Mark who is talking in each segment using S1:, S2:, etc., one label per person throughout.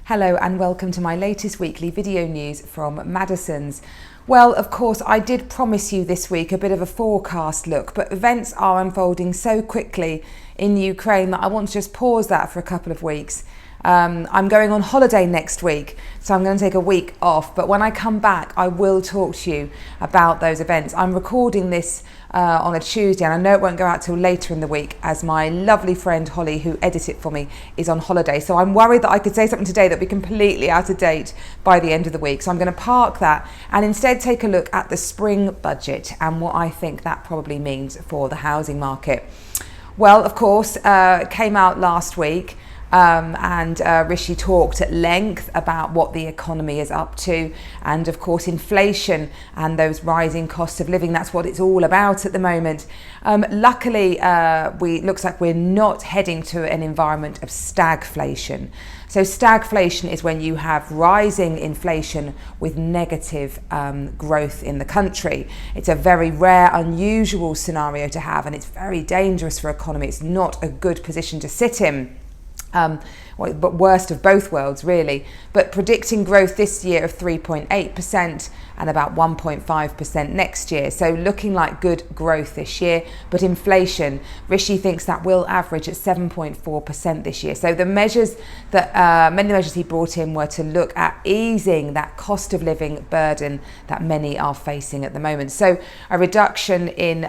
S1: Hello and welcome to my latest weekly video news from Madison's. Well, of course, I did promise you this week a bit of a forecast look, but events are unfolding so quickly in Ukraine that I want to just pause that for a couple of weeks. I'm going on holiday next week, so I'm going to take a week off. But when I come back, I will talk to you about those events. I'm recording this on a Tuesday, and I know it won't go out till later in the week as my lovely friend Holly, who edits it for me, is on holiday. So I'm worried that I could say something today that would be completely out of date by the end of the week. So I'm going to park that and instead take a look at the spring budget and what I think that probably means for the housing market. Well, of course, it came out last week. And Rishi talked at length about what the economy is up to, and of course inflation and those rising costs of living. That's what it's all about at the moment. Luckily, looks like we're not heading to an environment of stagflation. So stagflation is when you have rising inflation with negative growth in the country. It's a very rare, unusual scenario to have, and it's very dangerous for economy. It's not a good position to sit in. But worst of both worlds, really. But predicting growth this year of 3.8% and about 1.5% next year. So looking like good growth this year. But inflation, Rishi thinks that will average at 7.4% this year. So the measures that many measures he brought in were to look at easing that cost of living burden that many are facing at the moment. So a reduction in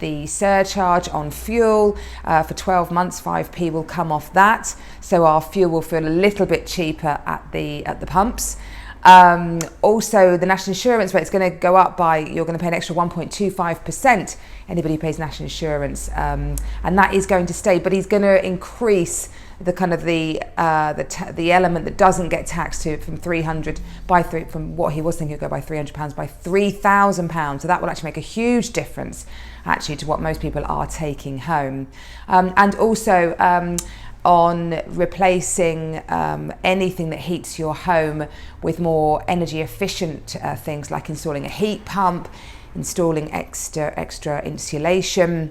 S1: the surcharge on fuel for 12 months, 5p will come off that. So our fuel will feel a little bit cheaper at the pumps. Also, the national insurance rate is going to go up by, you're going to pay an extra 1.25%, anybody who pays national insurance, and that is going to stay, but he's going to increase the kind of the element that doesn't get taxed to from from what he was thinking would go by £300 by £3,000. So that will actually make a huge difference actually to what most people are taking home. And also on replacing anything that heats your home with more energy efficient things, like installing a heat pump, installing extra insulation,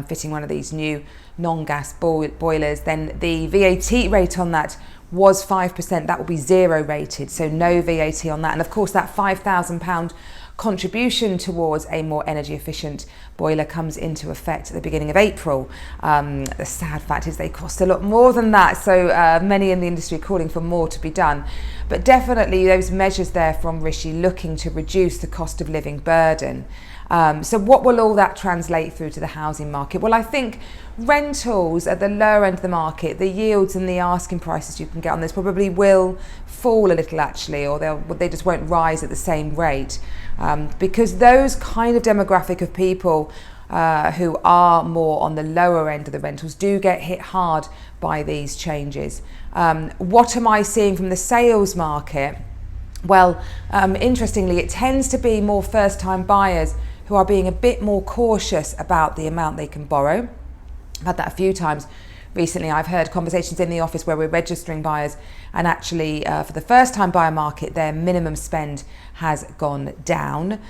S1: fitting one of these new non-gas boilers. Then the VAT rate on that was 5%. That will be zero rated, so no VAT on that. And of course that £5,000 contribution towards a more energy efficient boiler comes into effect at the beginning of April. The sad fact is they cost a lot more than that, so many in the industry are calling for more to be done. But definitely those measures there from Rishi looking to reduce the cost of living burden. So what will all that translate through to the housing market? Well, I think rentals at the lower end of the market, the yields and the asking prices you can get on this probably will fall a little actually, or they just won't rise at the same rate, because those kind of demographic of people who are more on the lower end of the rentals do get hit hard by these changes. What am I seeing from the sales market? Well, interestingly, it tends to be more first-time buyers who are being a bit more cautious about the amount they can borrow. I've had that a few times recently. I've heard conversations in the office where we're registering buyers, and actually for the first-time buyer market, their minimum spend has gone down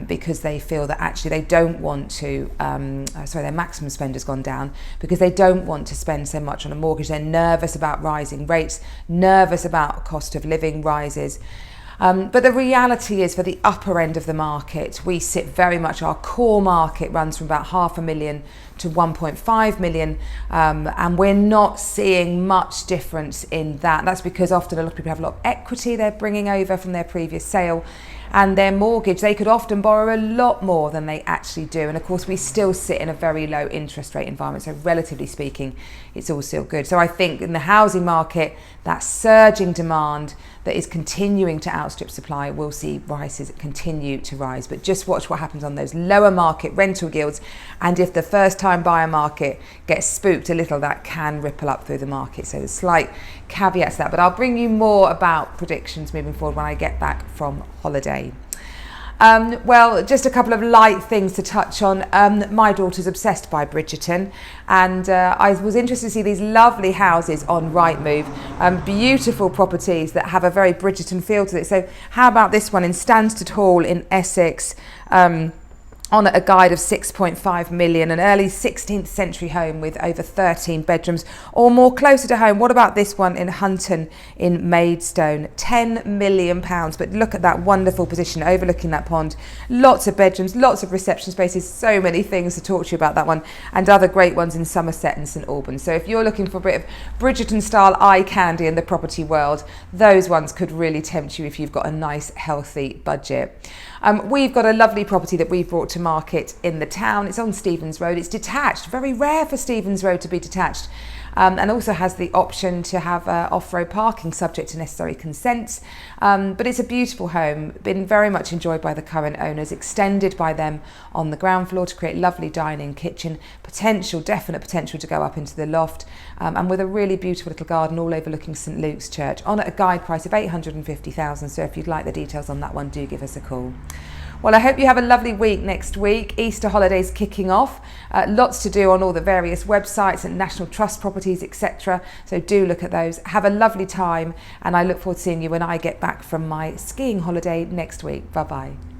S1: because they feel that actually they don't want to, their maximum spend has gone down because they don't want to spend so much on a mortgage. They're nervous about rising rates, nervous about cost of living rises. But the reality is, for the upper end of the market, we sit very much, our core market runs from about 500,000 to 1.5 million, and we're not seeing much difference in that. That's because often a lot of people have a lot of equity they're bringing over from their previous sale, and their mortgage, they could often borrow a lot more than they actually do. And of course, we still sit in a very low interest rate environment, so relatively speaking, it's all still good. So I think in the housing market, that surging demand that is continuing to outstrip supply, we'll see prices continue to rise. But just watch what happens on those lower market rental yields, and if the first-time buyer market gets spooked a little, that can ripple up through the market. So there's slight caveats to that, but I'll bring you more about predictions moving forward when I get back from holiday. Well, just a couple of light things to touch on. My daughter's obsessed by Bridgerton, and I was interested to see these lovely houses on Rightmove, beautiful properties that have a very Bridgerton feel to it. So how about this one in Stansted Hall in Essex? on at a guide of 6.5 million, an early 16th century home with over 13 bedrooms. Or more closer to home, what about this one in Hunton in Maidstone? £10 million, but look at that wonderful position overlooking that pond. Lots of bedrooms, lots of reception spaces, so many things to talk to you about that one, and other great ones in Somerset and St Albans. So if you're looking for a bit of Bridgerton style eye candy in the property world, those ones could really tempt you if you've got a nice healthy budget. We've got a lovely property that we've brought to market in the town. It's on Stevens Road. It's detached, very rare for Stevens Road to be detached, and also has the option to have off-road parking subject to necessary consents. But it's a beautiful home, been very much enjoyed by the current owners, extended by them on the ground floor to create lovely dining, kitchen, definite potential to go up into the loft, and with a really beautiful little garden all overlooking St Luke's Church, on at a guide price of $850,000. So if you'd like the details on that one, do give us a call. Well, I hope you have a lovely week next week. Easter holidays kicking off. Lots to do on all the various websites and National Trust properties, etc. So do look at those. Have a lovely time, and I look forward to seeing you when I get back from my skiing holiday next week. Bye-bye.